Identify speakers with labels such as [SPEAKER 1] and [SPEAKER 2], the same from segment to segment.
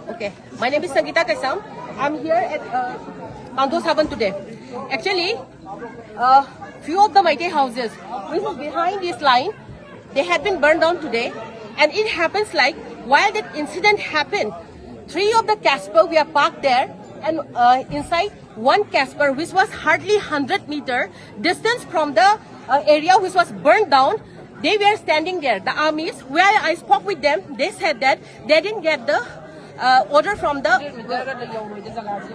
[SPEAKER 1] Okay, my name is Sangeeta Kaisam. I'm here at Kanto Saban today. Actually, few of the Meitei houses which is behind this line, they had been burned down today. And it happens like while that incident happened, 3 of the Casper were parked there, and inside one Casper which was hardly 100-meter distance from the area which was burned down, they were standing there. The armies, where I spoke with them, they said that they didn't get the order from the,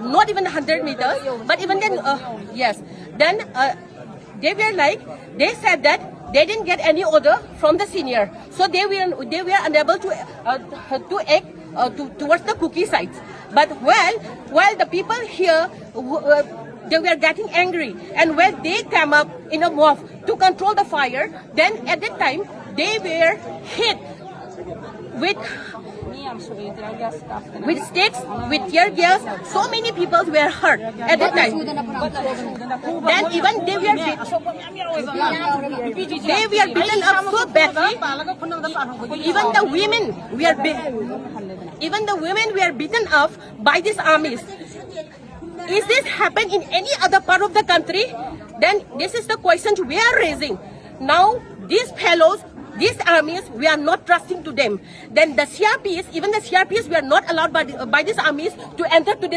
[SPEAKER 1] not even 100 meters, but even then, yes. Then they were like, they said that they didn't get any order from the senior. So they were unable to act towards the cookie sites. But while the people here, they were getting angry, and when they came up in a mob to control the fire, then at that time they were hit with sticks, with tear gas. So many people were hurt at that time. Then even they were beaten up so badly. Even the women were beaten up by these armies. Is this happen in any other part of the country? Then this is the question we are raising. Now these fellows, these armies, we are not trusting to them. Then the CRPs, even the CRPs, we are not allowed by these armies to enter to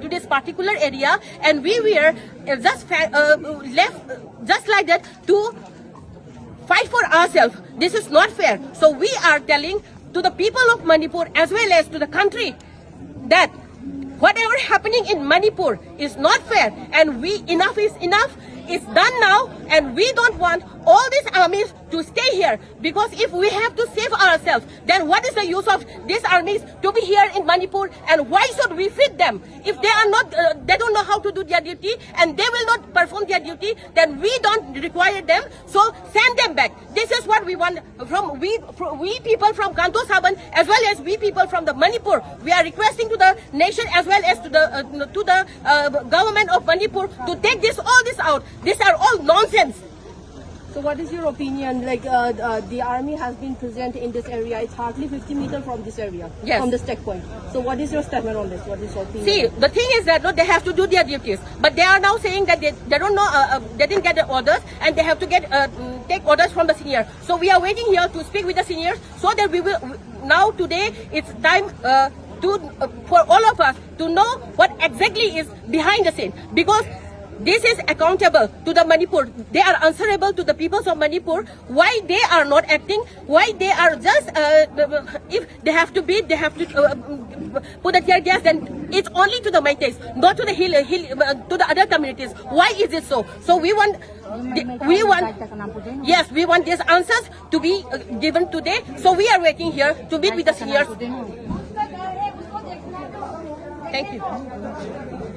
[SPEAKER 1] this particular area, and we were just left just like that to fight for ourselves. This is not fair. So we are telling to the people of Manipur as well as to the country that whatever happening in Manipur is not fair, and enough is enough. It's done now, and we don't want all these armies to stay here, because if we have to save ourselves, then what is the use of these armies to be here in Manipur, and why should we feed them? If they are not, they don't know how to do their duty, and they will not perform their duty, then we don't require them, so send them back. This is what we want from we people from Kanto Saban, as well as we people from the Manipur. We are requesting to the nation as well as to the government of Manipur to take all this out. These are all nonsense.
[SPEAKER 2] So what is your opinion? Like the army has been present in this area. It's hardly 50 meters from this area,
[SPEAKER 1] yes,
[SPEAKER 2] from this checkpoint. So what is your statement on this? What is your opinion?
[SPEAKER 1] See, the thing is that they have to do their duties, but they are now saying that they don't know, they didn't get the orders, and they have to take orders from the senior. So we are waiting here to speak with the seniors, so that we will. Now today it's time for all of us to know what exactly is behind the scene, because this is accountable to the Manipur. They are answerable to the peoples of Manipur. Why they are not acting? Why they are just if they have to beat, they have to put the tear gas. Then it's only to the Meiteis, not to the to the other communities. Why is it so? So we want these answers to be given today. So we are waiting here to meet with the seniors. Thank you.